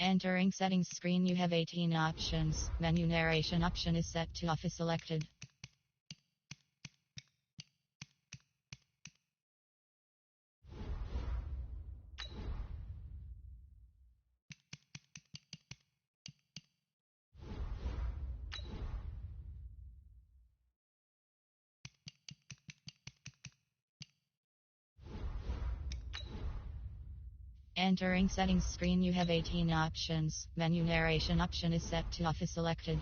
Entering settings screen, you have 18 options. Menu narration option is set to off is selected. Entering settings screen, you have 18 options. Menu narration option is set to off is selected.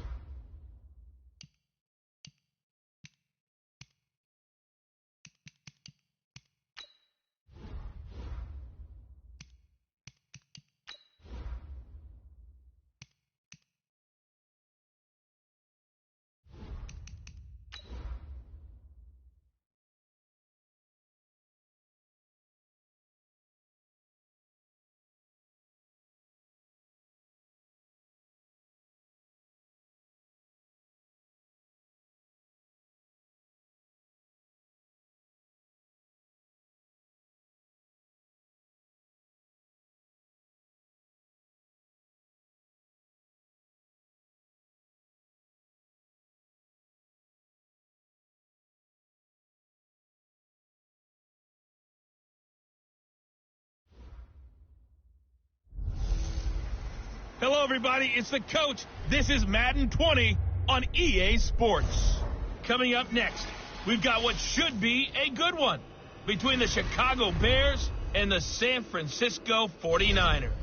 Hello, everybody. It's the coach. This is Madden 20 on EA Sports. Coming up next, we've got what should be a good one between the Chicago Bears and the San Francisco 49ers.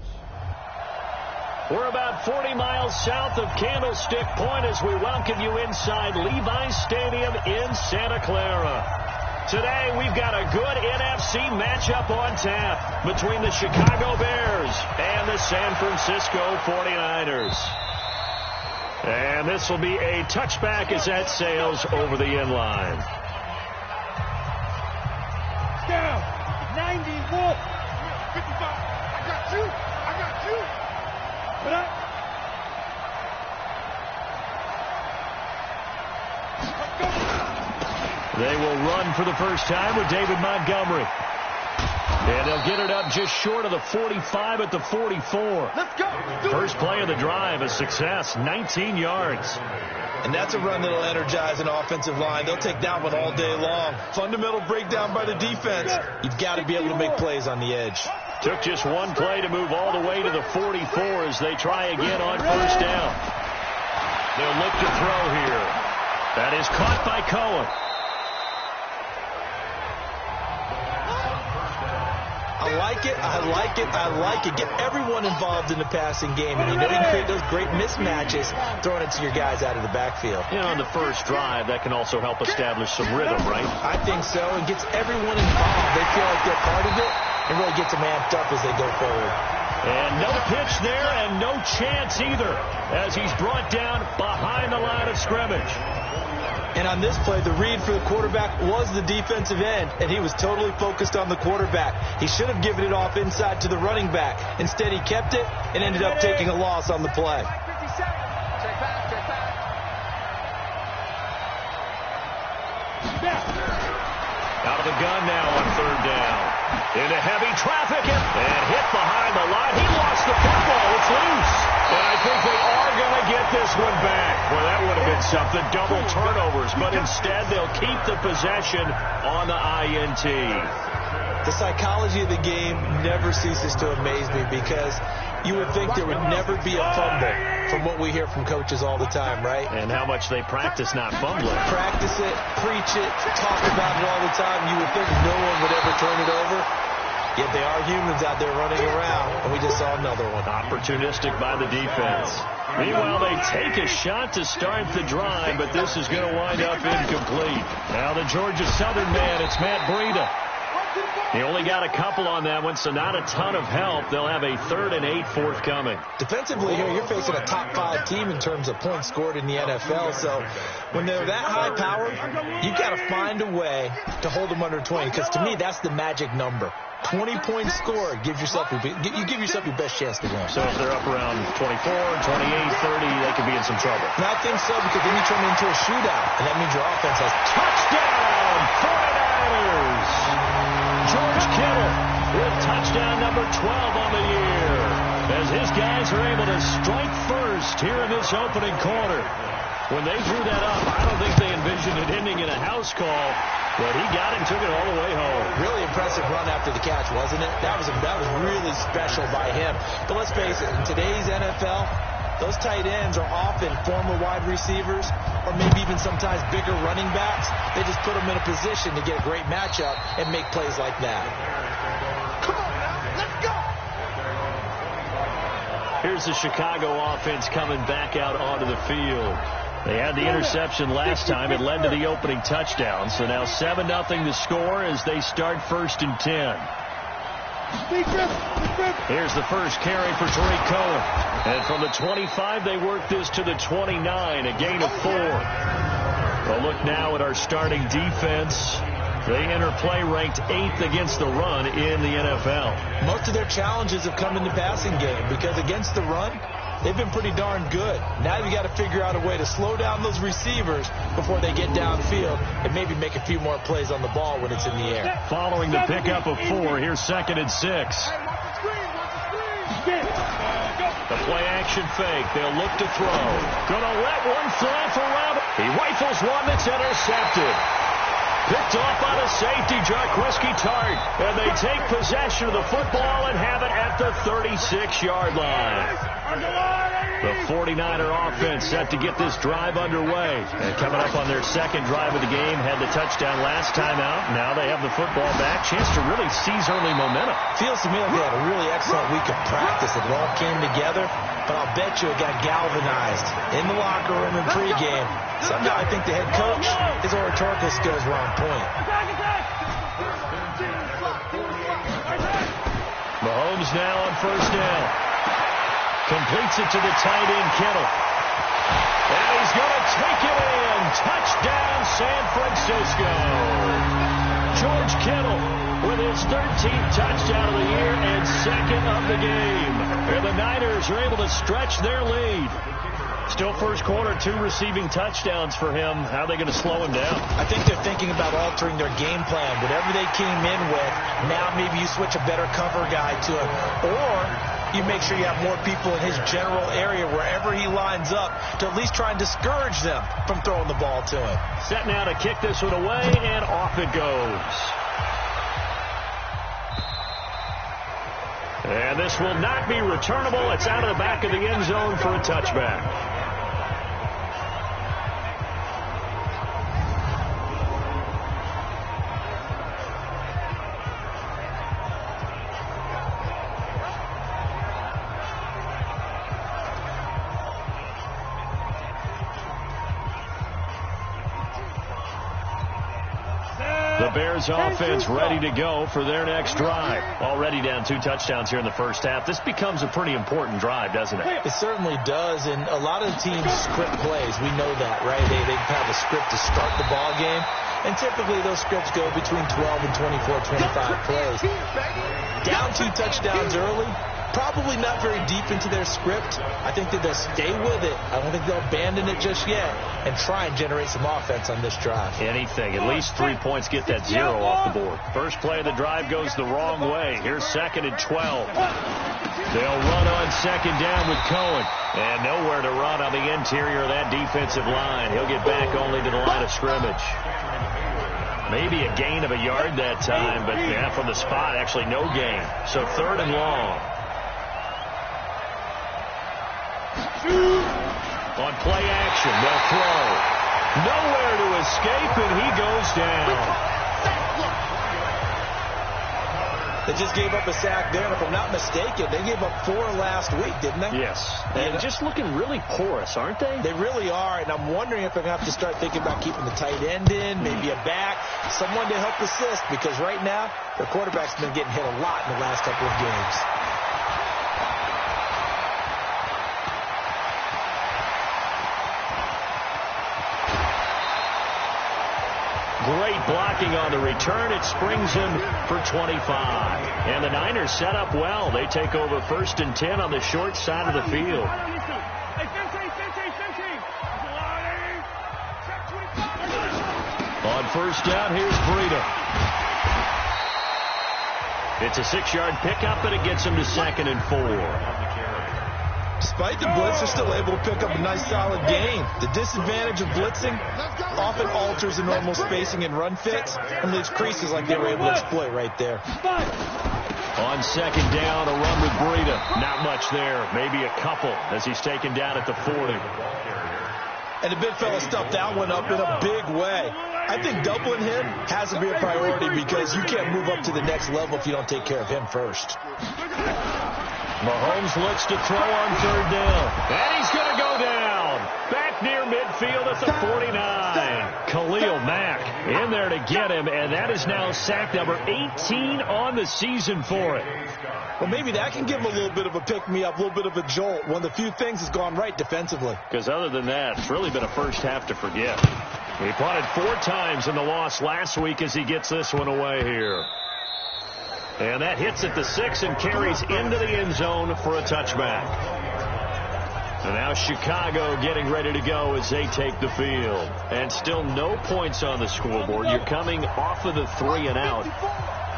We're about 40 miles south of Candlestick Point as we welcome you inside Levi's Stadium in Santa Clara. Today, we've got a good NFC matchup on tap between the Chicago Bears and the San Francisco 49ers. And this will be a touchback as that sails over the inline. Down, 91, 55, I got you. What up? They will run for the first time with David Montgomery. And they'll get it up just short of the 45 at the 44. Let's go. First play of the drive, a success, 19 yards. And that's a run that'll energize an offensive line. They'll take that one all day long. Fundamental breakdown by the defense. You've got to be able to make plays on the edge. Took just one play to move all the way to the 44 as they try again on first down. They'll look to throw here. That is caught by Cohen. I like it. Get everyone involved in the passing game. And you know you can create those great mismatches throwing it to your guys out of the backfield. You know, on the first drive, that can also help establish some rhythm, right? I think so. It gets everyone involved. They feel like they're part of it and really gets them amped up as they go forward. And no pitch there and no chance either as he's brought down behind the line of scrimmage. And on this play, the read for the quarterback was the defensive end, and he was totally focused on the quarterback. He should have given it off inside to the running back. Instead, he kept it and ended up taking a loss on the play. Out of the gun now on third down. Into heavy traffic and hit behind the line. He lost the football. It's loose. And I think they are going to get this one back. Well, that would have been something. Double turnovers. But instead, they'll keep the possession on the INT. The psychology of the game never ceases to amaze me because you would think there would never be a fumble from what we hear from coaches all the time, right? And how much they practice not fumbling. Practice it, preach it, talk about it all the time. You would think no one would ever turn it over. Yet they are humans out there running around, and we just saw another one. Opportunistic by the defense. Meanwhile, they take a shot to start the drive, but this is going to wind up incomplete. Now the Georgia Southern man, it's Matt Breida. He only got a couple on that one, so not a ton of help. They'll have a 3rd and 8 forthcoming. Defensively here, you're facing a top 5 team in terms of points scored in the NFL. So when they're that high powered, you've got to find a way to hold them under 20, because to me, that's the magic number. 20 points scored, you give yourself your best chance to win. So if they're up around 24, 28, 30, they could be in some trouble. And I think so, because then you turn it into a shootout, and that means your offense has touchdown 49ers. George Kittle with touchdown number 12 on the year, as his guys are able to strike first here in this opening quarter. When they drew that up, I don't think they envisioned it ending in a house call, but he got it and took it all the way home. Really impressive run after the catch, wasn't it? That was really special by him. But let's face it, in today's NFL, those tight ends are often former wide receivers or maybe even sometimes bigger running backs. They just put them in a position to get a great matchup and make plays like that. Come on now, let's go! Here's the Chicago offense coming back out onto the field. They had the interception last time. It led to the opening touchdown. So now 7-0 the score as they start 1st and 10. Here's the first carry for Tariq Cohen. And from the 25, they work this to the 29, a gain of 4. Well, look now at our starting defense. They enter play ranked 8th against the run in the NFL. Most of their challenges have come in the passing game because against the run, they've been pretty darn good. Now you got to figure out a way to slow down those receivers before they get downfield and maybe make a few more plays on the ball when it's in the air. Following the pickup of 4, here's 2nd and 6. The play action fake. They'll look to throw. Gonna let one fly for Rabbit. He rifles one that's intercepted. Picked off by the safety, Jarquiski Tart. And they take possession of the football and have it at the 36-yard line. The 49er offense set to get this drive underway. And coming up on their second drive of the game, had the touchdown last time out. Now they have the football back. Chance to really seize early momentum. Feels to me like they had a really excellent week of practice. It all came together. But I'll bet you it got galvanized in the locker room and pregame. Somehow I think the head coach, his oratorical skills were on point. Mahomes now on 1st down. Completes it to the tight end, Kittle. And he's going to take it in. Touchdown, San Francisco. George Kittle with his 13th touchdown of the year and 2nd of the game. And the Niners are able to stretch their lead. Still first quarter, 2 receiving touchdowns for him. How are they going to slow him down? I think they're thinking about altering their game plan. Whatever they came in with, now maybe you switch a better cover guy to him. Or you make sure you have more people in his general area wherever he lines up to at least try and discourage them from throwing the ball to him. Set now to kick this one away, and off it goes. And this will not be returnable. It's out of the back of the end zone for a touchback. The Bears offense ready to go for their next drive. Already down 2 touchdowns here in the first half. This becomes a pretty important drive, doesn't it? It certainly does, and a lot of the teams script plays. We know that, right? They have a script to start the ball game, and typically those scripts go between 12 and 24, 25 plays. Down 2 touchdowns early, probably not very deep into their script. I think that they'll stay with it. I don't think they'll abandon it just yet and try and generate some offense on this drive. Anything. At least 3 points. Get that 0 off the board. First play of the drive goes the wrong way. Here's 2nd and 12. They'll run on 2nd down with Cohen. And nowhere to run on the interior of that defensive line. He'll get back only to the line of scrimmage. Maybe a gain of a yard that time, but yeah, from the spot, actually no gain. So 3rd and long. On play action, they'll throw. Nowhere to escape, and he goes down. They just gave up a sack there, and if I'm not mistaken, they gave up 4 last week, didn't they? Yes. And just looking really porous, aren't they? They really are, and I'm wondering if they're going to have to start thinking about keeping the tight end in, maybe a back, someone to help assist, because right now, their quarterback's been getting hit a lot in the last couple of games. Great blocking on the return. It springs him for 25. And the Niners set up well. They take over 1st and 10 on the short side of the field. On 1st down, here's Breida. It's a 6-yard pickup, and it gets him to 2nd and 4. Despite the blitz, they're still able to pick up a nice solid gain. The disadvantage of blitzing often alters the normal spacing and run fits and leaves creases like they were able to exploit right there. On 2nd down, a run with Breida. Not much there. Maybe a couple as he's taken down at the 40. And the big fella stuffed that one up in a big way. I think doubling him has to be a priority because you can't move up to the next level if you don't take care of him first. Mahomes looks to throw on 3rd down. And he's going to go down. Back near midfield at the 49. Khalil Mack in there to get him, and that is now sack number 18 on the season for it. Well, maybe that can give him a little bit of a pick-me-up, a little bit of a jolt. One of the few things that's gone right defensively. Because other than that, it's really been a first half to forget. He punted 4 times in the loss last week as he gets this one away here. And that hits at the 6 and carries into the end zone for a touchback. And now Chicago getting ready to go as they take the field. And still no points on the scoreboard. You're coming off of the 3 and out.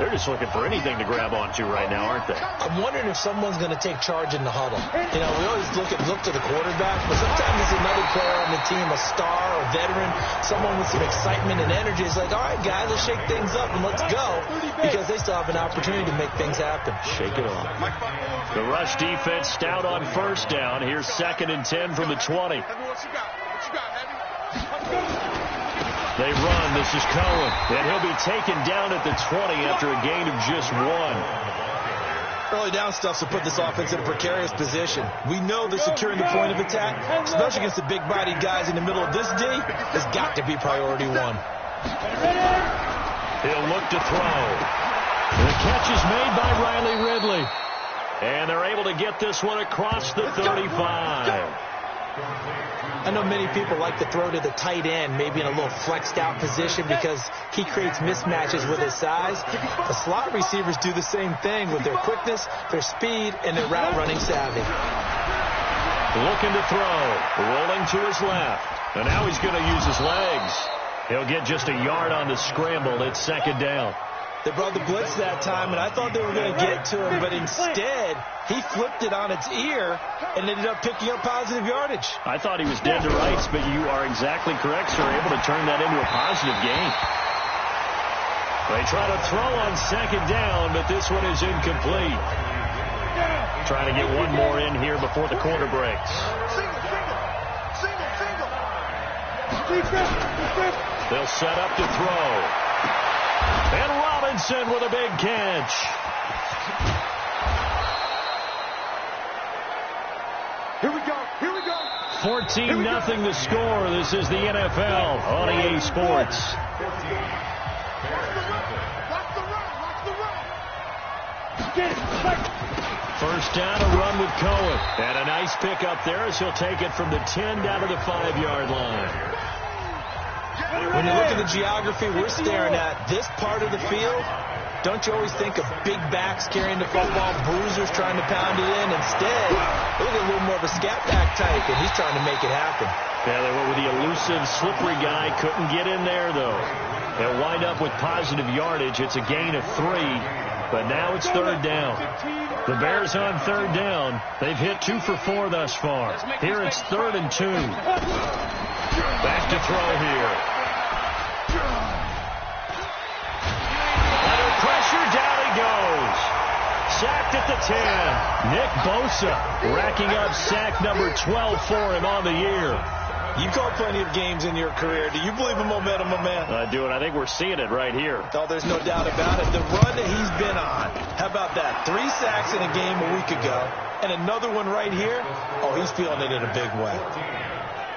They're just looking for anything to grab onto right now, aren't they? I'm wondering if someone's going to take charge in the huddle. You know, we always look to the quarterback, but sometimes it's another player on the team, a star, a veteran, someone with some excitement and energy. It's like, all right, guys, let's shake things up and let's go, because they still have an opportunity to make things happen. Shake it off. The rush defense stout on 1st down. Here's 2nd and 10 from the 20. They run. This is Cohen. And he'll be taken down at the 20 after a gain of just 1. Early down stuff to put this offense in a precarious position. We know that securing the point of attack, especially against the big-bodied guys in the middle of this D, has got to be priority 1. He'll look to throw. The catch is made by Riley Ridley. And they're able to get this one across the 35. I know many people like to throw to the tight end, maybe in a little flexed out position because he creates mismatches with his size. The slot receivers do the same thing with their quickness, their speed, and their route running savvy. Looking to throw, rolling to his left, and now he's going to use his legs. He'll get just a yard on the scramble. It's 2nd down. They brought the blitz that time, and I thought they were going to get to him, but instead, he flipped it on its ear and ended up picking up positive yardage. I thought he was dead to rights, but you are exactly correct, sir. Able to turn that into a positive gain. They try to throw on 2nd down, but this one is incomplete. Trying to get one more in here before the quarter breaks. They'll set up to throw. And Robinson with a big catch. Here we go. 14-0 the score. This is the NFL on EA Sports. First down, a run with Cohen. And a nice pickup there as he'll take it from the 10 down to the 5-yard line. When you look at the geography we're staring at, this part of the field, don't you always think of big backs carrying the football, bruisers trying to pound it in? Instead, look at a little more of a scat back type, and he's trying to make it happen. Yeah, they went with the elusive, slippery guy. Couldn't get in there, though. They'll wind up with positive yardage. It's a gain of 3, but now it's 3rd down. The Bears on 3rd down. They've hit 2 for 4 thus far. Here it's 3rd and 2. Back to throw here. Under pressure, down he goes. Sacked at the 10. Nick Bosa racking up sack number 12 for him on the year. You've called plenty of games in your career. Do you believe in momentum, my man? I do, and I think we're seeing it right here. Oh, there's no doubt about it. The run that he's been on, how about that? 3 sacks in a game a week ago, and another one right here. Oh, he's feeling it in a big way.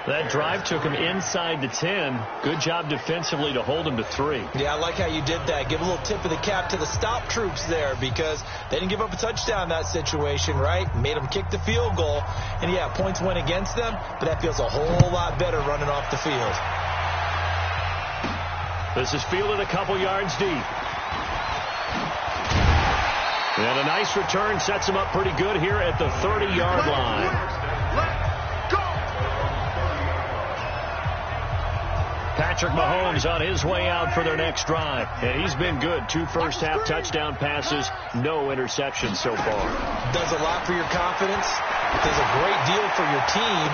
That drive took him inside the 10. Good job defensively to hold him to 3. Yeah, I like how you did that. Give a little tip of the cap to the stop troops there because they didn't give up a touchdown in that situation, right? Made them kick the field goal. And, yeah, points went against them, but that feels a whole lot better running off the field. This is fielded a couple yards deep. And a nice return sets him up pretty good here at the 30-yard line. Patrick Mahomes on his way out for their next drive. And he's been good. 2 first-half touchdown passes, no interceptions so far. Does a lot for your confidence. Does a great deal for your team.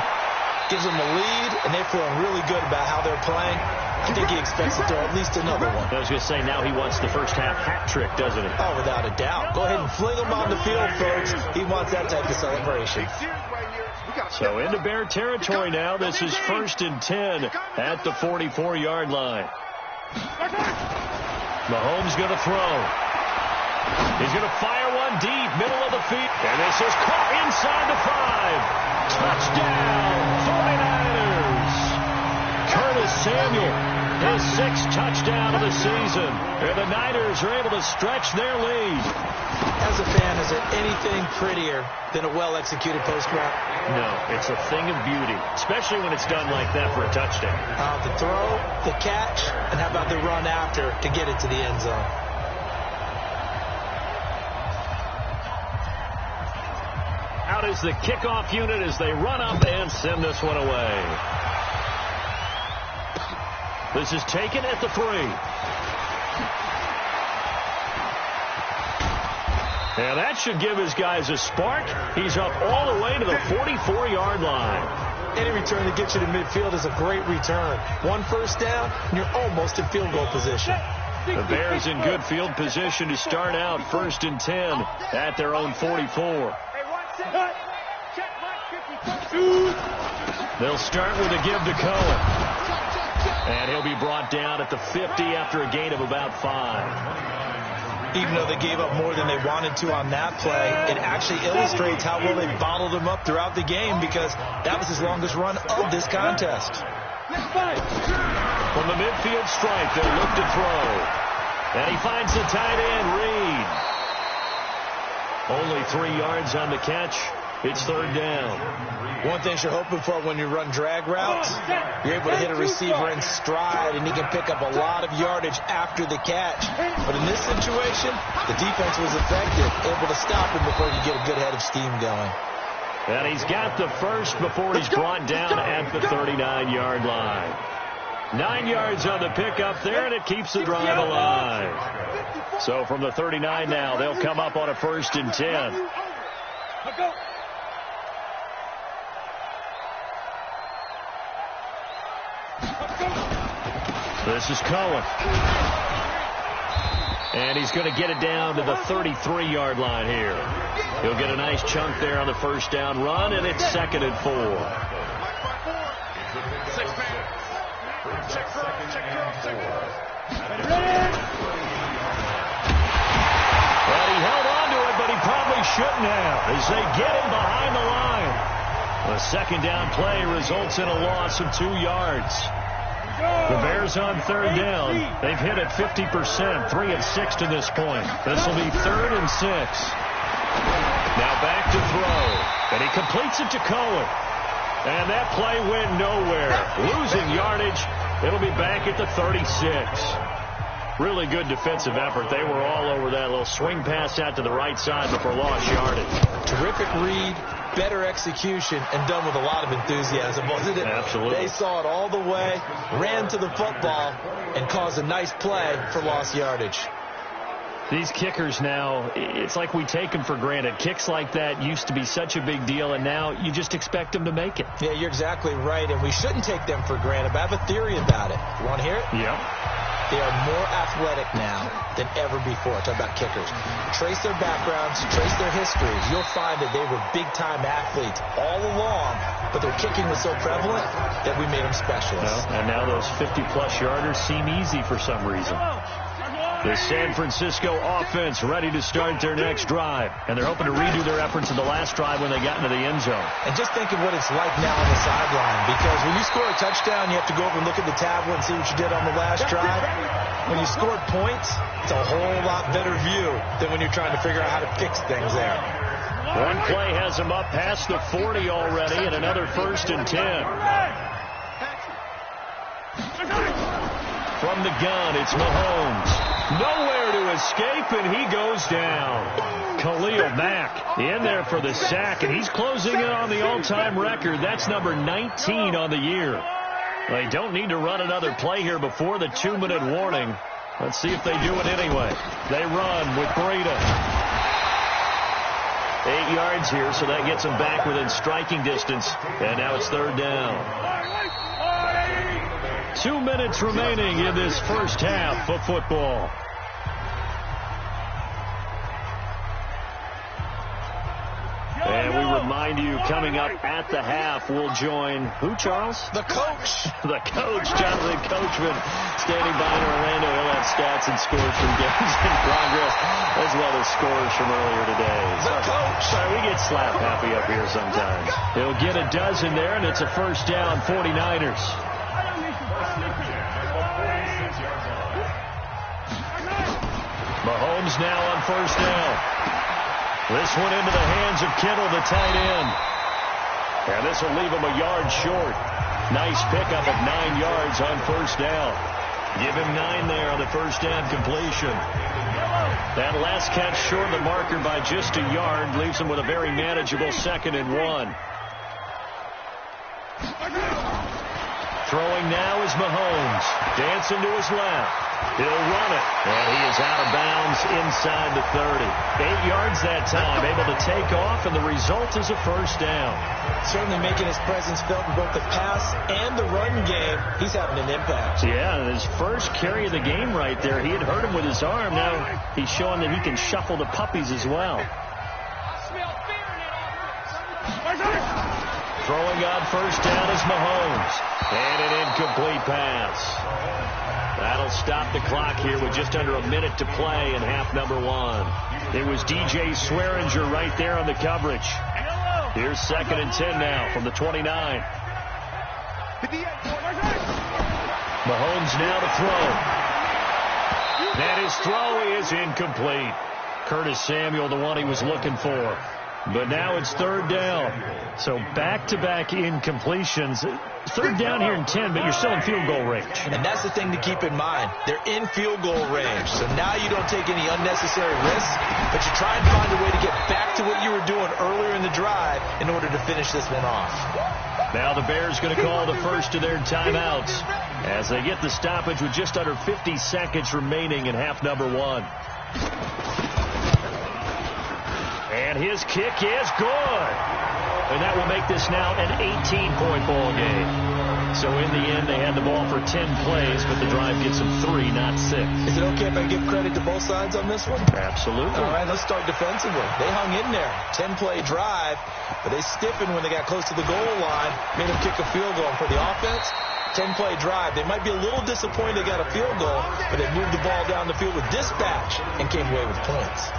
Gives them a lead, and they're feeling really good about how they're playing. I think he expects to throw at least another one. I was going to say, now he wants the first-half hat trick, doesn't he? Oh, without a doubt. Go ahead and fling him on the field, folks. He wants that type of celebration. So into Bear territory now. This is 1st and 10 at the 44-yard line. Mahomes going to throw. He's going to fire one deep, middle of the field. And this is caught inside the 5. Touchdown, 49ers. Curtis Samuel, his 6th touchdown of the season. And the Niners are able to stretch their lead. As a fan, is there anything prettier than a well-executed post route? No, it's a thing of beauty, especially when it's done like that for a touchdown. The throw, the catch, and how about the run after to get it to the end zone? Out is the kickoff unit as they run up and send this one away. This is taken at the 3. And that should give his guys a spark. He's up all the way to the 44-yard line. Any return that gets you to midfield is a great return. 1 first down, and you're almost in field goal position. The Bears in good field position to start out 1st and 10 at their own 44. They'll start with a give to Cohen. And he'll be brought down at the 50 after a gain of about 5. Even though they gave up more than they wanted to on that play, it actually illustrates how well they bottled him up throughout the game, because that was his longest run of this contest. From the midfield stripe, they'll look to throw. And he finds the tight end, Reed. Only 3 yards on the catch. It's 3rd down. One thing you're hoping for when you run drag routes, you're able to hit a receiver in stride, and he can pick up a lot of yardage after the catch. But in this situation, the defense was effective, able to stop him before you get a good head of steam going. And he's got the first before he's brought down at the 39-yard line. 9 yards on the pickup there, and it keeps the drive alive. So from the 39 now, they'll come up on a 1st and 10. This is Cohen. And he's going to get it down to the 33-yard line here. He'll get a nice chunk there on the 1st down run, and it's 2nd and 4. Well, he held on to it, but he probably shouldn't have, as they get him behind the line. The 2nd down play results in a loss of 2 yards. The Bears on 3rd down. They've hit it 50%, 3 of 6 to this point. This will be 3rd and 6. Now back to throw. And he completes it to Cohen. And that play went nowhere. Losing yardage. It'll be back at the 36. Really good defensive effort. They were all over that little swing pass out to the right side before lost yardage. Terrific read, better execution, and done with a lot of enthusiasm, wasn't it? Absolutely. They saw it all the way, ran to the football, and caused a nice play for lost yardage. These kickers now, it's like we take them for granted. Kicks like that used to be such a big deal, and now you just expect them to make it. Yeah, you're exactly right, and we shouldn't take them for granted, but I have a theory about it. You want to hear it? Yep. They are more athletic now than ever before. Talk about kickers. Trace their backgrounds, trace their histories. You'll find that they were big-time athletes all along, but their kicking was so prevalent that we made them specialists. Well, and now those 50-plus yarders seem easy for some reason. The San Francisco offense ready to start their next drive. And they're hoping to redo their efforts in the last drive when they got into the end zone. And just think of what it's like now on the sideline. Because when you score a touchdown, you have to go over and look at the tablet and see what you did on the last drive. When you scored points, it's a whole lot better view than when you're trying to figure out how to fix things there. One play has them up past the 40 already, and another 1st and 10. From the gun, it's Mahomes. Nowhere to escape, and he goes down. Khalil Mack in there for the sack, and he's closing in on the all-time record. That's number 19 on the year. They don't need to run another play here before the 2-minute warning. Let's see if they do it anyway. They run with Breida. 8 yards here, so that gets them back within striking distance. And now it's 3rd down. 2 minutes remaining in this first half of football. And we remind you, coming up at the half, we'll join who, Charles? The coach. The coach, Jonathan Coachman, standing by in Orlando. He'll have stats and scores from games in progress, as well as scores from earlier today. The coach. Sorry, we get slap happy up here sometimes. He'll get a dozen there, and it's a first down, 49ers. Mahomes now on first down. This one into the hands of Kittle, the tight end. And this will leave him a yard short. Nice pickup of 9 yards on first down. Give him 9 there on the first down completion. That last catch short of the marker by just a yard leaves him with a very manageable 2nd and 1. Throwing now is Mahomes. Dancing to his left. He'll run it. And he is out of bounds inside the 30. 8 yards that time. Able to take off, and the result is a first down. Certainly making his presence felt in both the pass and the run game. He's having an impact. Yeah, his first carry of the game right there. He had hurt him with his arm. Now he's showing that he can shuffle the puppies as well. Throwing on first down is Mahomes. And an incomplete pass. That'll stop the clock here with just under a minute to play in half number 1. It was DJ Swearinger right there on the coverage. Here's 2nd and 10 now from the 29. Mahomes now to throw. And his throw is incomplete. Curtis Samuel, the one he was looking for. But now it's 3rd down. So back-to-back incompletions. 3rd down here in 10, but you're still in field goal range. And that's the thing to keep in mind. They're in field goal range. So now you don't take any unnecessary risks, but you try and find a way to get back to what you were doing earlier in the drive in order to finish this one off. Now the Bears going to call the first of their timeouts as they get the stoppage with just under 50 seconds remaining in half number 1. And his kick is good. And that will make this now an 18-point ball game. So in the end, they had the ball for 10 plays, but the drive gets them 3, not 6. Is it okay if I give credit to both sides on this one? Absolutely. All right, let's start defensively. They hung in there. 10-play drive, but they stiffened when they got close to the goal line, made them kick a field goal. And for the offense, 10-play drive. They might be a little disappointed they got a field goal, but they moved the ball down the field with dispatch and came away with points.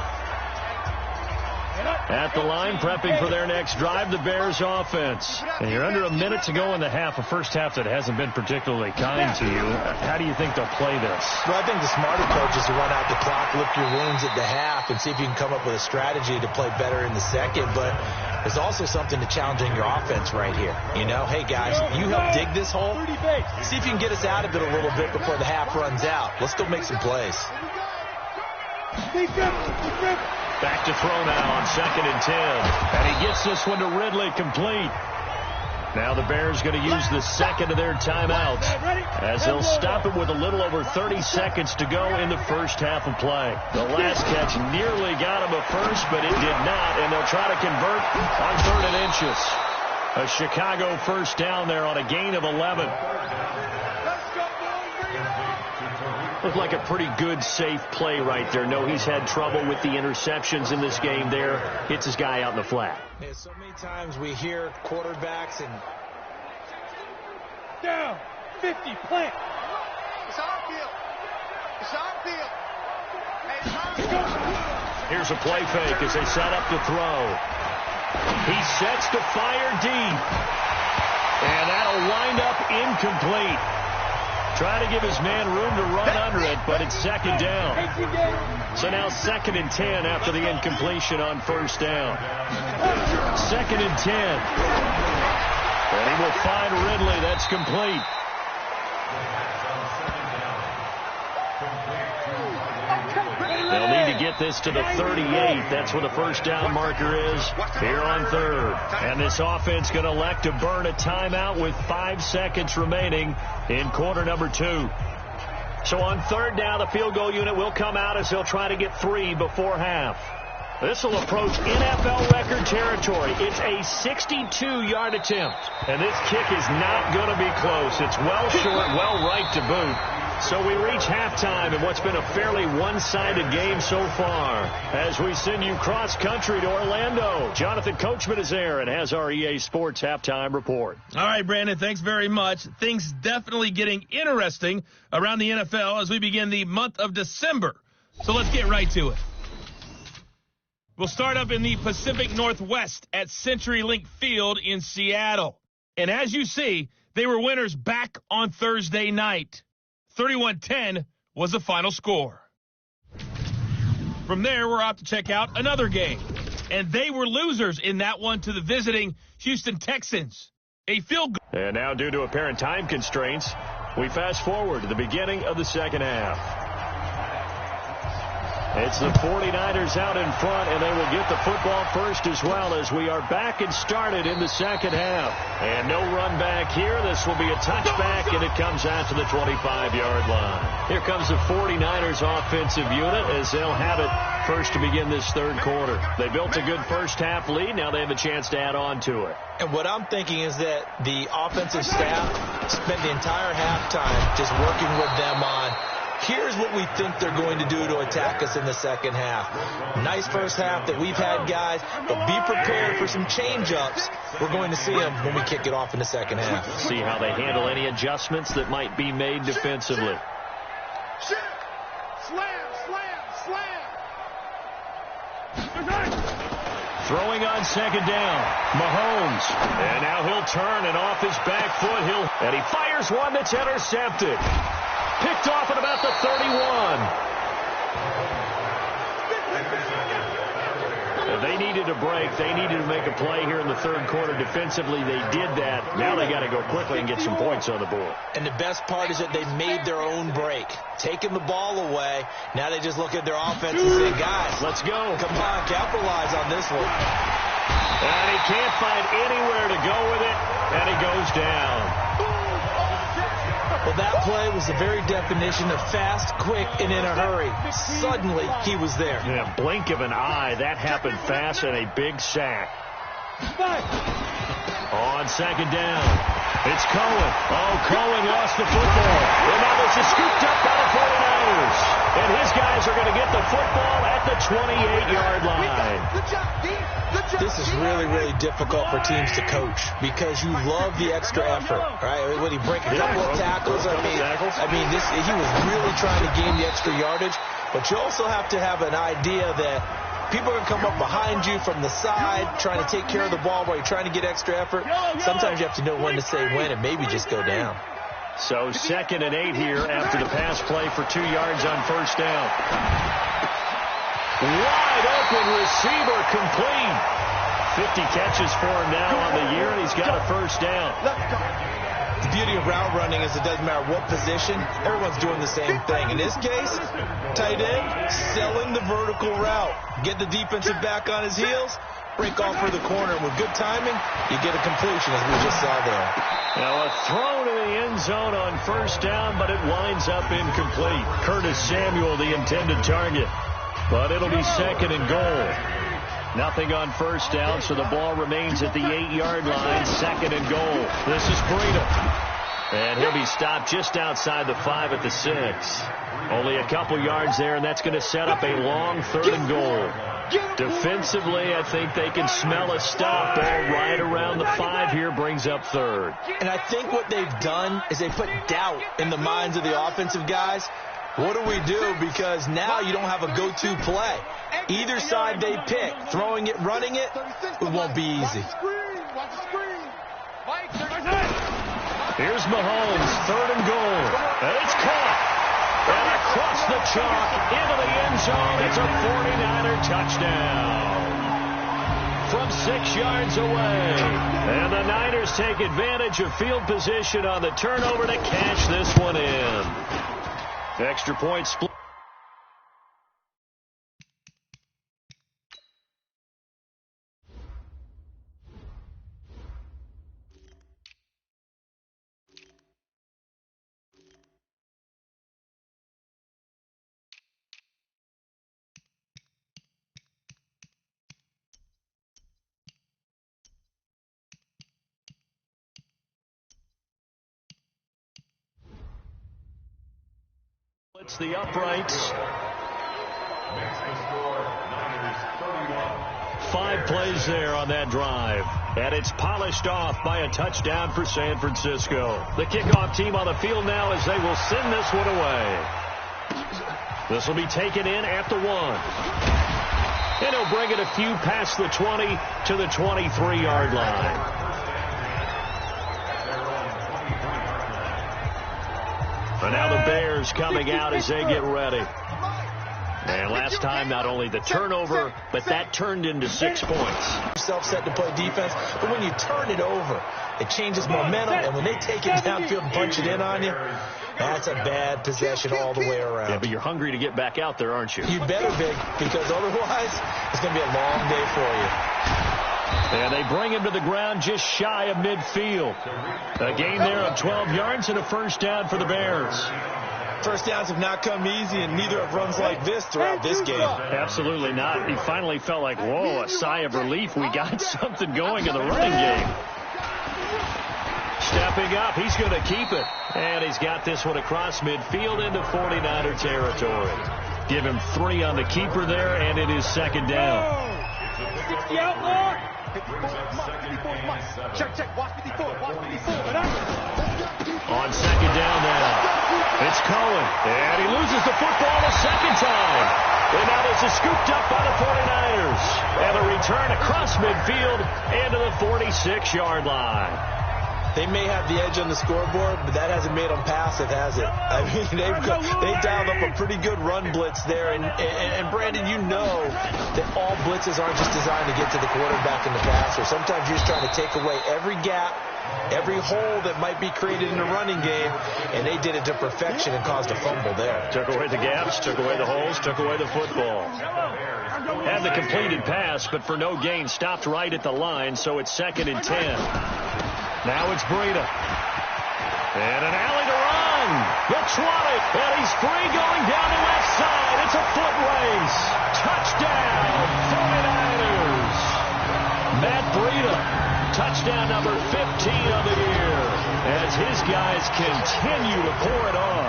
At the line, prepping for their next drive, the Bears offense. And you're under a minute to go in the half, a first half that hasn't been particularly kind to you. How do you think they'll play this? Well, I think the smarter approach is to run out the clock, lick your wounds at the half, and see if you can come up with a strategy to play better in the second. But there's also something to challenging your offense right here. You know, hey, guys, you help dig this hole. See if you can get us out of it a little bit before the half runs out. Let's go make some plays. Back to throw now on 2nd and 10. And he gets this one to Ridley complete. Now the Bears going to use the second of their timeouts as they'll stop it with a little over 30 seconds to go in the first half of play. The last catch nearly got him a first, but it did not, and they'll try to convert on 3rd and inches. A Chicago first down there on a gain of 11. Looked like a pretty good, safe play right there. No, he's had trouble with the interceptions in this game there. Hits his guy out in the flat. Yeah, so many times we hear quarterbacks and... Down, 50, plant. It's our field. It's our field. Hey, it's our field. Here's a play fake as they set up to throw. He sets to fire deep. And that'll wind up incomplete. Try to give his man room to run under it, but it's 2nd down. So now 2nd and 10 after the incompletion on first down. 2nd and 10. And he will find Ridley. That's complete. They'll need to get this to the 38. That's where the first down marker is here on third. And this offense going to elect to burn a timeout with 5 seconds remaining in quarter number 2. So on third down, the field goal unit will come out as they'll try to get 3 before half. This will approach NFL record territory. It's a 62-yard attempt. And this kick is not going to be close. It's well short, well right to boot. So we reach halftime in what's been a fairly one-sided game so far. As we send you cross-country to Orlando, Jonathan Coachman is there and has our EA Sports halftime report. All right, Brandon, thanks very much. Things definitely getting interesting around the NFL as we begin the month of December. So let's get right to it. We'll start up in the Pacific Northwest at CenturyLink Field in Seattle. And as you see, they were winners back on Thursday night. 31-10 was the final score. From there, we're off to check out another game. And they were losers in that one to the visiting Houston Texans. A field goal. And now, due to apparent time constraints, we fast forward to the beginning of the second half. It's the 49ers out in front, and they will get the football first as well as we are back and started in the second half. And no run back here. This will be a touchback, and it comes out to the 25-yard line. Here comes the 49ers offensive unit as they'll have it first to begin this third quarter. They built a good first half lead. Now they have a chance to add on to it. And what I'm thinking is that the offensive staff spent the entire halftime just working with them on, here's what we think they're going to do to attack us in the second half. Nice first half that we've had, guys, but be prepared for some change-ups. We're going to see them when we kick it off in the second half. See how they handle any adjustments that might be made defensively. Throwing on second down, Mahomes. And now he'll turn and off his back foot. And he fires one that's intercepted. Picked off at about the 31. They needed a break. They needed to make a play here in the third quarter. Defensively, they did that. Now they got to go quickly and get some points on the board. And the best part is that they made their own break. Taking the ball away. Now they just look at their offense and say, guys, let's go. Come on, capitalize on this one. And he can't find anywhere to go with it, and he goes down. Well, that play was the very definition of fast, quick, and in a hurry. Suddenly, he was there. Yeah, blink of an eye. That happened fast and a big sack. On second down, it's Cohen. Oh, Cohen lost the football. And now this is scooped up by the 49ers. And his guys are going to get the football at the 28-yard line. This is really, really difficult for teams to coach because you love the extra effort, right? When he break a couple of tackles, I mean, he was really trying to gain the extra yardage, but you also have to have an idea that people are going to come up behind you from the side trying to take care of the ball while you're trying to get extra effort. Sometimes you have to know when to say when and maybe just go down. So 2nd and 8 here after the pass play for 2 yards on first down. Wide open receiver complete. 50 catches for him now on the year, and he's got a first down. The beauty of route running is it doesn't matter what position, everyone's doing the same thing. In this case, tight end, selling the vertical route. Get the defensive back on his heels, break off for the corner. With good timing, you get a completion, as we just saw there. Now a throw to the end zone on first down, but it winds up incomplete. Curtis Samuel, the intended target. But it'll be 2nd and goal. Nothing on first down, so the ball remains at the 8-yard line. 2nd and goal. This is Breida. And he'll be stopped just outside the 5 at the 6. Only a couple yards there, and that's going to set up a long 3rd and goal. Defensively, I think they can smell a stop. Ball right around the 5 here brings up 3rd. And I think what they've done is they put doubt in the minds of the offensive guys. What do we do? Because now you don't have a go-to play. Either side they pick, throwing it, running it, it won't be easy. Here's Mahomes, 3rd and goal. And it's caught. And across the chalk, into the end zone, it's a 49er touchdown. From 6 yards away. And the Niners take advantage of field position on the turnover to cash this one in. Extra point split. It's the uprights. 5 plays there on that drive. And it's polished off by a touchdown for San Francisco. The kickoff team on the field now as they will send this one away. This will be taken in at the 1. And he'll bring it a few past the 20 to the 23-yard line. And now the Bears coming out as they get ready. And last time, not only the turnover, but that turned into 6 points. Self-set to play defense, but when you turn it over, it changes momentum, and when they take it downfield and punch it in on you, that's a bad possession all the way around. Yeah, but you're hungry to get back out there, aren't you? You better, Big, because otherwise, it's going to be a long day for you. And they bring him to the ground just shy of midfield. A gain there of 12 yards and a first down for the Bears. First downs have not come easy, and neither have runs like this throughout this game. Absolutely not. He finally felt like, whoa, a sigh of relief. We got something going in the running game. Stepping up, he's going to keep it. And he's got this one across midfield into 49er territory. Give him 3 on the keeper there, and it is second down. 60 outlaw. 54, check, watch 54, On second down now. It's Cohen, and he loses the football a second time. And now this is scooped up by the 49ers. And a return across midfield into the 46-yard line. They may have the edge on the scoreboard, but that hasn't made them passive, has it? I mean, they dialed up a pretty good run blitz there. And Brandon, you know that all blitzes aren't just designed to get to the quarterback in the passer. Sometimes you're just trying to take away every gap, every hole that might be created in the running game, and they did it to perfection and caused a fumble there. Took away the gaps, took away the holes, took away the football. Had the completed pass, but for no gain, stopped right at the line, so it's 2nd and 10. Now it's Breida. And an alley to run. The 20. And he's free going down the left side. It's a foot race. Touchdown, 49ers. Matt Breida. Touchdown number 15 of the year. As his guys continue to pour it on.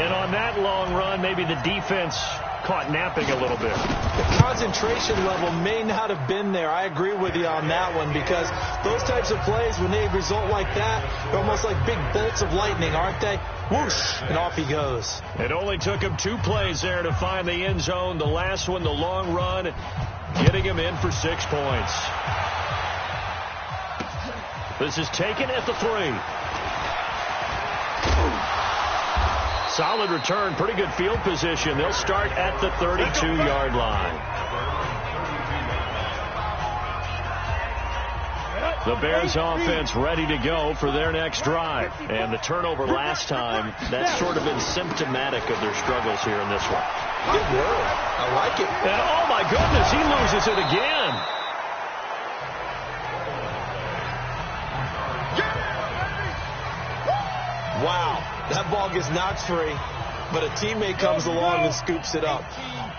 And on that long run, maybe the defense caught napping a little bit. The concentration level may not have been there. I agree with you on that one, because those types of plays, when they result like that, they're almost like big bolts of lightning, aren't they? Whoosh, and off he goes. It only took him 2 plays there to find the end zone. The last one, the long run, getting him in for 6 points. This is taken at the 3. Solid return, pretty good field position. They'll start at the 32-yard line. The Bears offense ready to go for their next drive. And the turnover last time, that's sort of been symptomatic of their struggles here in this one. Good work. I like it. And oh my goodness, he loses it again. Wow, that ball gets knocked free, but a teammate comes along and scoops it up.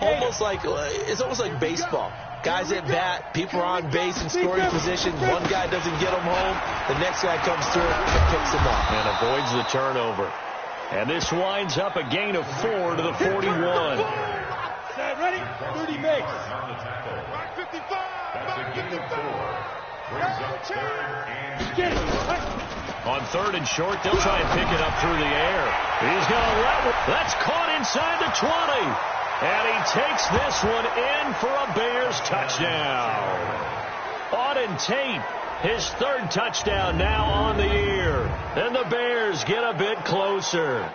It's almost like baseball. Guys at bat, people are on base in scoring position. One guy doesn't get them home. The next guy comes through and picks them up. And avoids the turnover. And this winds up a gain of 4 to the 41. Set, ready? 30 makes. Back 55. Back 54. Get it. On 3rd and short, they'll try and pick it up through the air. He's going to level. That's caught inside the 20. And he takes this one in for a Bears touchdown. Auden Tate, his 3rd touchdown now on the year. And the Bears get a bit closer.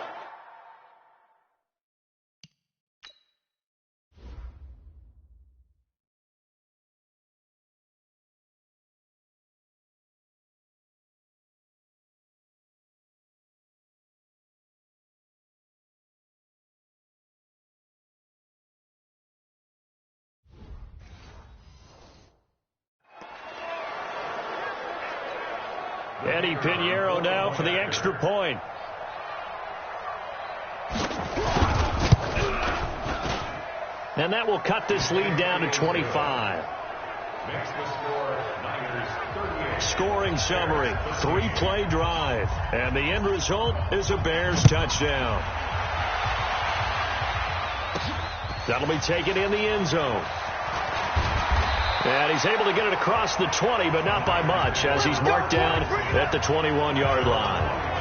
Eddie Pinheiro now for the extra point. And that will cut this lead down to 25. Scoring summary, 3-play drive. And the end result is a Bears touchdown. That'll be taken in the end zone. And he's able to get it across the 20, but not by much, as he's marked down at the 21-yard line.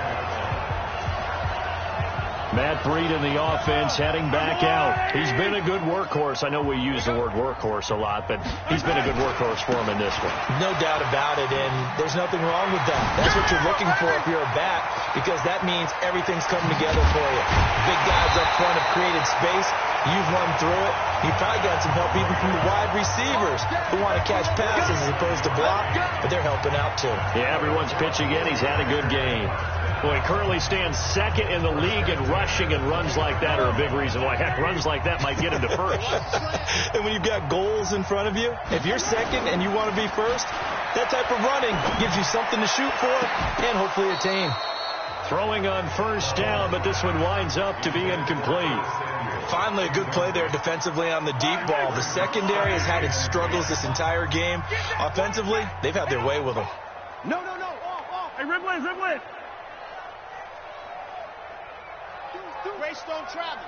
Matt Breed in the offense heading back out. He's been a good workhorse. I know we use the word workhorse a lot, but he's been a good workhorse for him in this one. No doubt about it, and there's nothing wrong with that. That's what you're looking for if you're a back, because that means everything's coming together for you. Big guys up front have created space. You've run through it. You probably got some help even from the wide receivers who want to catch passes as opposed to block, but they're helping out too. Yeah, everyone's pitching in. He's had a good game. Well, he currently stands second in the league in rushing, and runs like that are a big reason why. Heck, runs like that might get him to first. And when you've got goals in front of you, if you're second and you want to be first, that type of running gives you something to shoot for and hopefully attain. Throwing on first down, but this one winds up to be incomplete. Finally, a good play there defensively on the deep ball. The secondary has had its struggles this entire game. Offensively, they've had their way with them. No. Off. Hey, Ridley. Grace don't travel.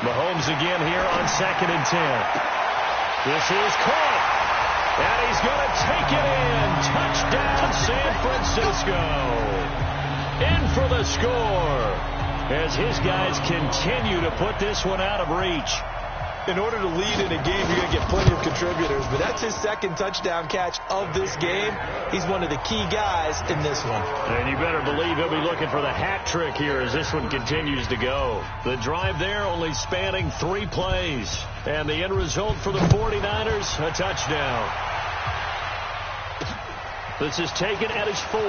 Mahomes again here on 2nd and 10. This is caught. And he's going to take it in. Touchdown, San Francisco. In for the score as his guys continue to put this one out of reach. In order to lead in a game, you're going to get plenty of contributors, but that's his second touchdown catch of this game. He's one of the key guys in this one. And you better believe he'll be looking for the hat trick here as this one continues to go. The drive there only spanning 3 plays. And the end result for the 49ers, a touchdown. This is taken at his 4.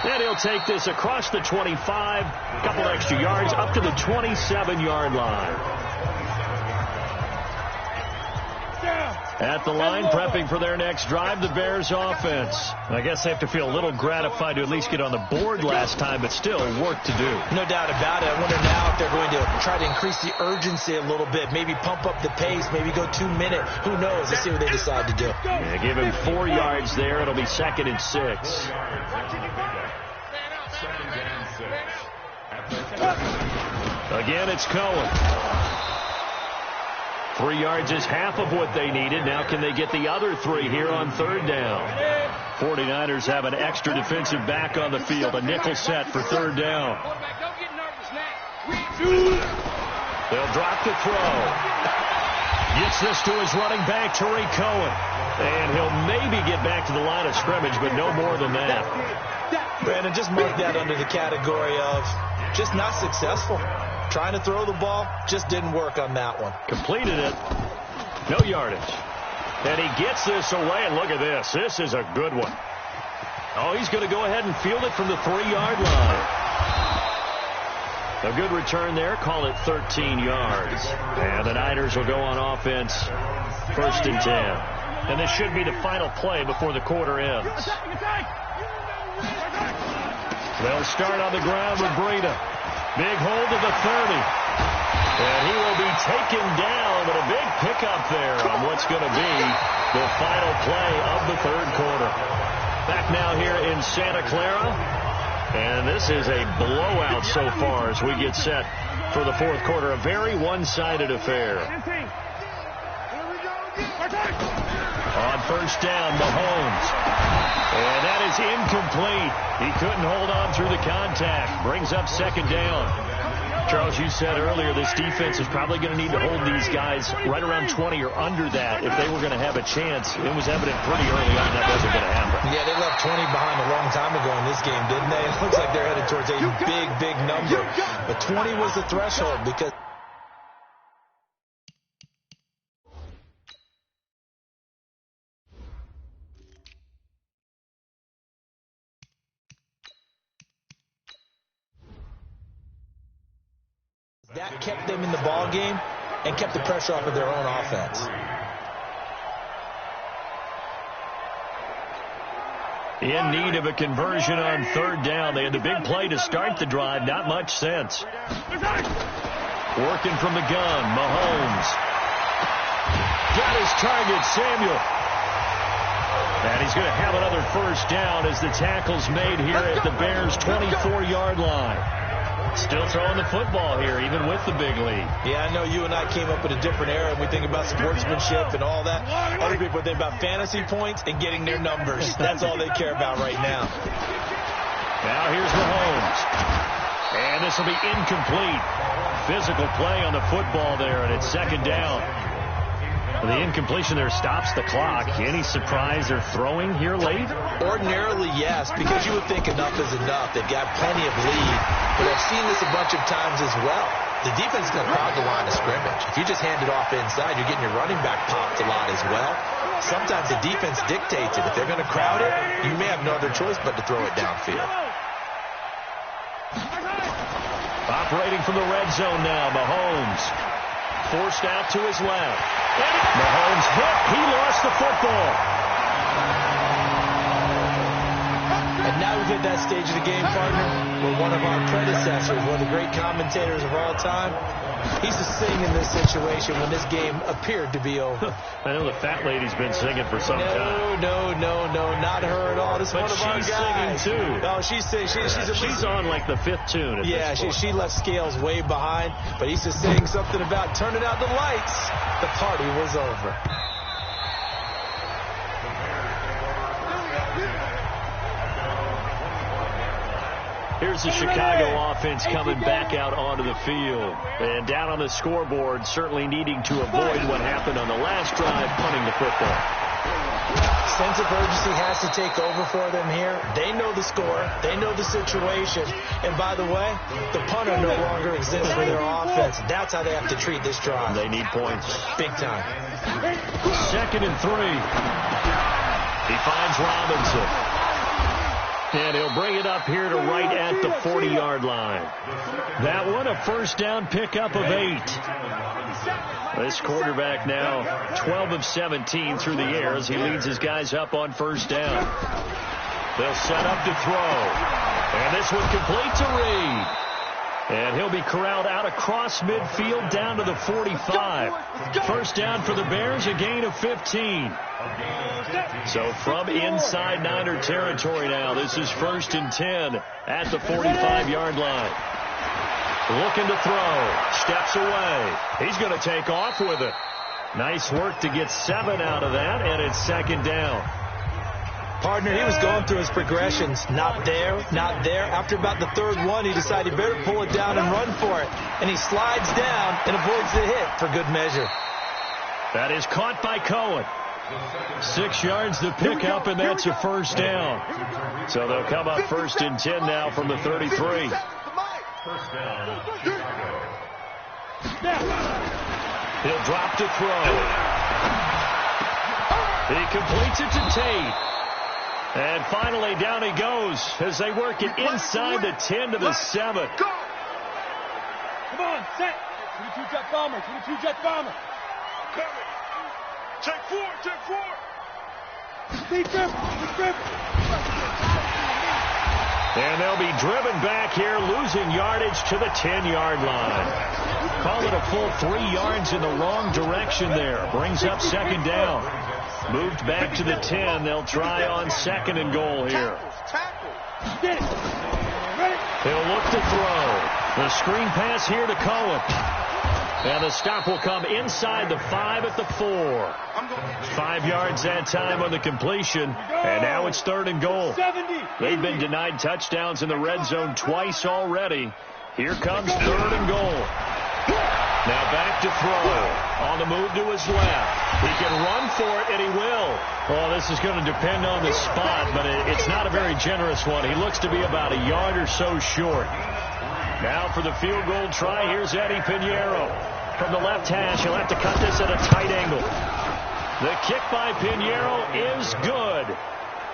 And he'll take this across the 25, a couple extra yards, up to the 27-yard line. At the line, prepping for their next drive, the Bears offense. I guess they have to feel a little gratified to at least get on the board last time, but still work to do. No doubt about it. I wonder now if they're going to try to increase the urgency a little bit, maybe pump up the pace, maybe go 2-minute. Who knows? Let's see what they decide to do. Yeah, give him 4 yards there. It'll be 2nd and 6. Again, it's Cohen. 3 yards is half of what they needed. Now can they get the other 3 here on 3rd down? 49ers have an extra defensive back on the field. A nickel set for 3rd down. They'll drop the throw. Gets this to his running back, Tariq Cohen. And he'll maybe get back to the line of scrimmage, but no more than that. Brandon, just mark that under the category of just not successful. Trying to throw the ball, just didn't work on that one. Completed it. No yardage. And he gets this away, and look at this. This is a good one. Oh, he's going to go ahead and field it from the 3-yard line. A good return there. Call it 13 yards. And the Niners will go on offense. 1st and 10. And this should be the final play before the quarter ends. They'll start on the ground with Breida. Big hold to the 30. And he will be taken down, but a big pickup there on what's going to be the final play of the 3rd quarter. Back now here in Santa Clara. And this is a blowout so far as we get set for the 4th quarter. A very one-sided affair. On 1st down, Mahomes. And that is incomplete. He couldn't hold on through the contact. Brings up 2nd down. Charles, you said earlier this defense is probably going to need to hold these guys right around 20 or under that if they were going to have a chance. It was evident pretty early on that wasn't going to happen. Yeah, they left 20 behind a long time ago in this game, didn't they? It looks like they're headed towards a big number. But 20 was the threshold because that kept them in the ball game and kept the pressure off of their own offense. In need of a conversion on 3rd down. They had the big play to start the drive. Not much sense. Working from the gun, Mahomes. Got his target, Samuel. And he's going to have another first down as the tackle's made here at the Bears' 24-yard line. Still throwing the football here, even with the big lead. Yeah, I know you and I came up in a different era, and we think about sportsmanship and all that. Other people think about fantasy points and getting their numbers. That's all they care about right now. Now here's Mahomes. And this will be incomplete. Physical play on the football there, and it's second down. The incompletion there stops the clock. Any surprise they're throwing here late? Ordinarily, yes, because you would think enough is enough. They've got plenty of lead, but I've seen this a bunch of times as well. The defense is going to crowd the line of scrimmage. If you just hand it off inside, you're getting your running back popped a lot as well. Sometimes the defense dictates it. If they're going to crowd it, you may have no other choice but to throw it downfield. Operating from the red zone now, Mahomes. Forced out to his left. Mahomes hit. He lost the football. And now we've hit that stage of the game, partner, where one of our predecessors, one of the great commentators of all time, he's to sing in this situation when this game appeared to be over. I know the fat lady's been singing for some time. No, not her at all. This is one of our guys. She's singing, too. No, she's singing. She's on like the fifth tune at this point. She left Scales way behind, but he's just saying something about turning out the lights. The party was over. Here's the Chicago offense coming back out onto the field. And down on the scoreboard, certainly needing to avoid what happened on the last drive, punting the football. Sense of urgency has to take over for them here. They know the score. They know the situation. And by the way, the punter no longer exists for their offense. That's how they have to treat this drive. They need points. Big time. 2nd and 3. He finds Robinson. And he'll bring it up here to right at the 40-yard line. That one, a first down pickup of 8. This quarterback now 12 of 17 through the air as he leads his guys up on first down. They'll set up to throw. And this one complete to Reed. And he'll be corralled out across midfield down to the 45. First down for the Bears, a gain of 15. So from inside Niner territory now, this is 1st and 10 at the 45-yard line. Looking to throw. Steps away. He's going to take off with it. Nice work to get 7 out of that, and it's 2nd down. Partner, he was going through his progressions. Not there, not there. After about the 3rd one, he decided he better pull it down and run for it. And he slides down and avoids the hit for good measure. That is caught by Cohen. 6 yards to pick up, and that's a first down. So they'll come up 1st and 10 now from the 33. He'll drop to throw. He completes it to Tate. And finally, down he goes as they work it inside the 10 to the 7. Come on, set. 22 jet bomber, 22 jet bomber. Coming. Check 4, check 4. Big grip. And they'll be driven back here, losing yardage to the 10-yard line. Call it a full 3 yards in the wrong direction there. Brings up 2nd down. Moved back to the 10. They'll try on 2nd and goal here. He'll look to throw. The screen pass here to Cohen. And the stop will come inside the 5 at the 4. 5 yards that time on the completion. And now it's 3rd and goal. They've been denied touchdowns in the red zone twice already. Here comes 3rd and goal. Now back to throw. On the move to his left. He can run for it, and he will. Well, this is going to depend on the spot, but it's not a very generous one. He looks to be about a yard or so short. Now for the field goal try, here's Eddie Pinheiro. From the left hash, he'll have to cut this at a tight angle. The kick by Pinheiro is good.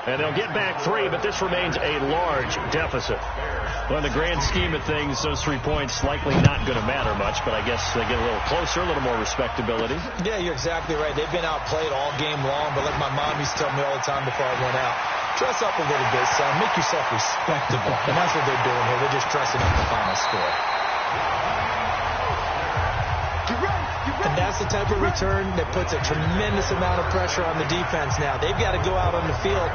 And they'll get back 3, but this remains a large deficit. Well, in the grand scheme of things, those 3 points likely not going to matter much, but I guess they get a little closer, a little more respectability. Yeah, you're exactly right. They've been outplayed all game long, but like my mom used to tell me all the time before I went out, dress up a little bit, son. Make yourself respectable. And that's what they're doing here. They're just dressing up the final score. And And that's the type of return that puts a tremendous amount of pressure on the defense now. They've got to go out on the field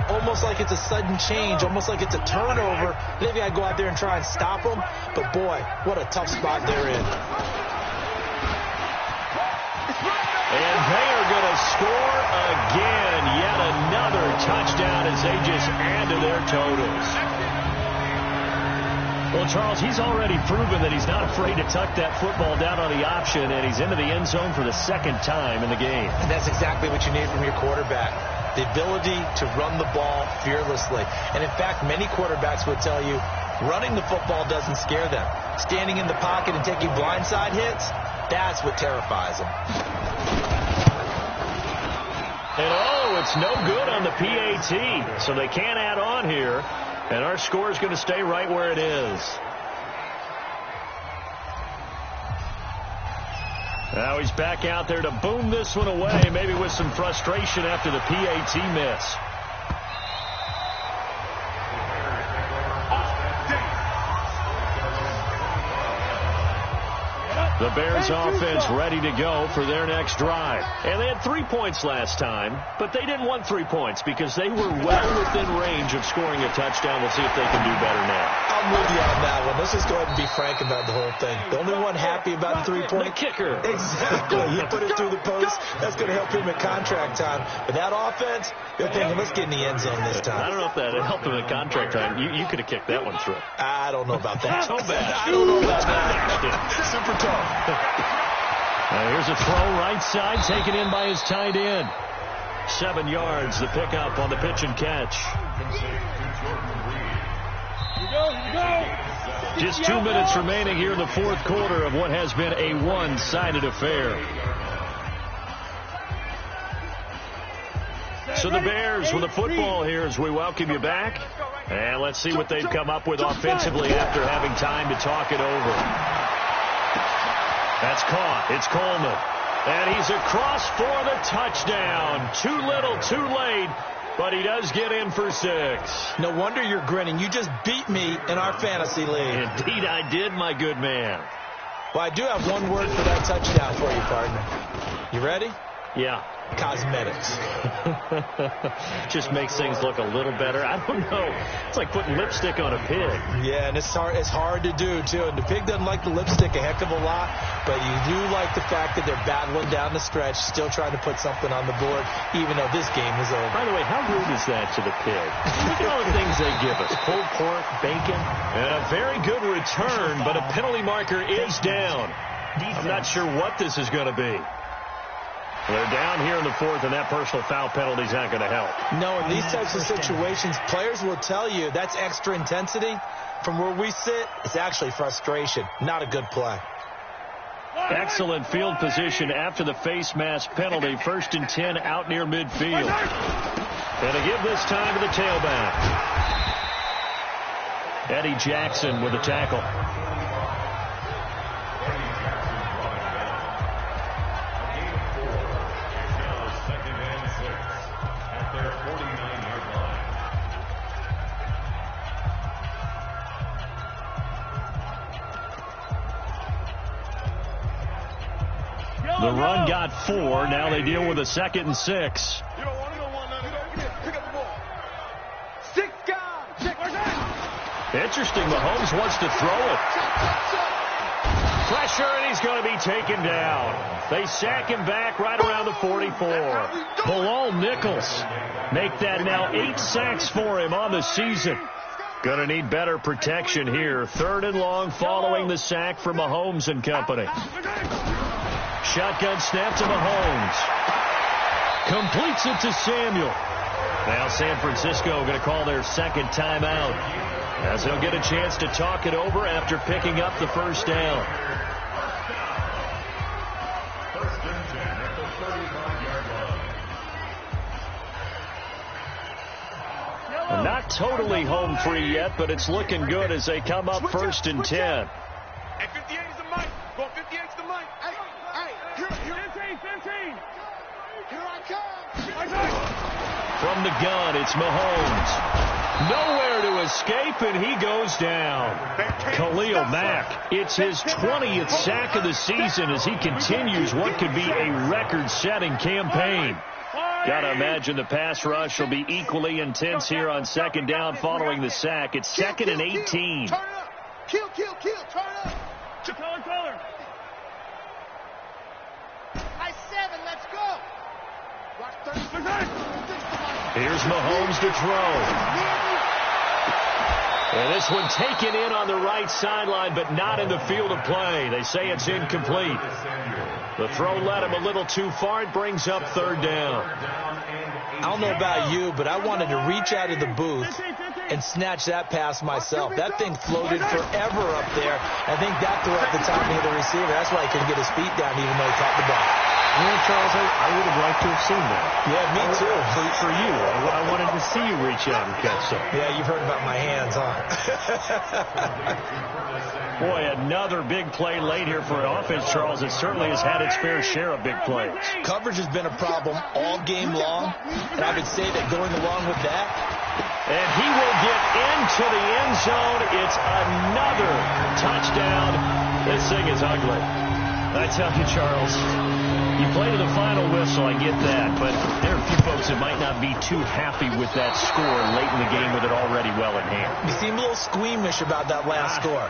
almost like it's a sudden change, almost like it's a turnover. They've got to go out there and try and stop them. But, boy, what a tough spot they're in. And they are going to score again. Yet another touchdown as they just add to their totals. Well, Charles, he's already proven that he's not afraid to tuck that football down on the option, and he's into the end zone for the second time in the game. And that's exactly what you need from your quarterback, the ability to run the ball fearlessly. And, in fact, many quarterbacks would tell you running the football doesn't scare them. Standing in the pocket and taking blindside hits, that's what terrifies them. And, it's no good on the PAT, so they can't add on here. And our score is going to stay right where it is. Now he's back out there to boom this one away, maybe with some frustration after the PAT miss. The Bears offense ready to go for their next drive. And they had 3 points last time, but they didn't want 3 points because they were well within range of scoring a touchdown. We'll see if they can do better now. I'm with you on that one. Let's just go ahead and be frank about the whole thing. The only one happy about the 3-point. The kicker. Exactly. He put it through the post. That's going to help him at contract time. But that offense, they're thinking, let's get in the end zone this time. I don't know if that helped him at contract time. You could have kicked that one through. I don't know about that. So bad. I don't know about that. Super tough. Here's a throw right side, taken in by his tight end. 7 yards, the pickup on the pitch and catch. Just 2 minutes remaining here in the fourth quarter of what has been a one-sided affair. So the Bears with the football here as we welcome you back. And let's see what they've come up with offensively after having time to talk it over. That's caught. It's Coleman. And he's across for the touchdown. Too little, too late. But he does get in for 6. No wonder you're grinning. You just beat me in our fantasy league. Indeed I did, my good man. Well, I do have one word for that touchdown for you, partner. You ready? Yeah. Cosmetics. Just makes things look a little better. I don't know. It's like putting lipstick on a pig. Yeah, and it's hard to do, too. And the pig doesn't like the lipstick a heck of a lot, but you do like the fact that they're battling down the stretch, still trying to put something on the board, even though this game is over. By the way, how rude is that to the pig? Look at all the things they give us. Pulled pork, bacon, and a very good return, but a penalty marker is down. I'm not sure what this is going to be. They're down here in the fourth, and that personal foul penalty is not going to help. No, in these types of situations, players will tell you that's extra intensity. From where we sit, it's actually frustration, not a good play. Excellent field position after the face mask penalty. 1st and 10 out near midfield. And to give this time to the tailback. Eddie Jackson with the tackle. The run got 4. Now they deal with a 2nd and 6. You don't want to know one. Pick up the ball. 6 guys. Interesting. Mahomes wants to throw it. Pressure, and he's going to be taken down. They sack him back right around the 44. Bilal Nichols make that now 8 sacks for him on the season. Going to need better protection here. 3rd and long following the sack from Mahomes and company. Shotgun snap to Mahomes. Completes it to Samuel. Now San Francisco going to call their 2nd timeout, as they'll get a chance to talk it over after picking up the first down. Not totally home free yet, but it's looking good as they come up 1st and 10. At 58 is the mic. Go 58 is the mic. Hey, 15. Here I come. From the gun, it's Mahomes. Nowhere to escape, and he goes down. Khalil Mack, it's his 20th sack of the season as he continues what could be a record-setting campaign. Gotta imagine the pass rush will be equally intense here on second down following the sack. It's second and 18. Turn it up. Kill. Turn it up. Color. High 7, let's go. Here's Mahomes to throw. And this one taken in on the right sideline, but not in the field of play. They say it's incomplete. The throw led him a little too far. It brings up third down. I don't know about you, but I wanted to reach out of the booth and snatch that pass myself. That thing floated forever up there. I think that threw up the timing of the receiver. That's why he couldn't get his feet down even though he caught the ball. Charles, I would have liked to have seen that. Yeah, me too. For you. I wanted to see you reach out and catch something. Yeah, you've heard about my hands, huh? Boy, another big play late here for an offense, Charles. It certainly has had its fair share of big plays. Coverage has been a problem all game long, and I would say that going along with that. And he will get into the end zone. It's another touchdown. This thing is ugly. I tell you, Charles, you play to the final whistle, I get that, but there are a few folks that might not be too happy with that score late in the game with it already well in hand. You seem a little squeamish about that last score.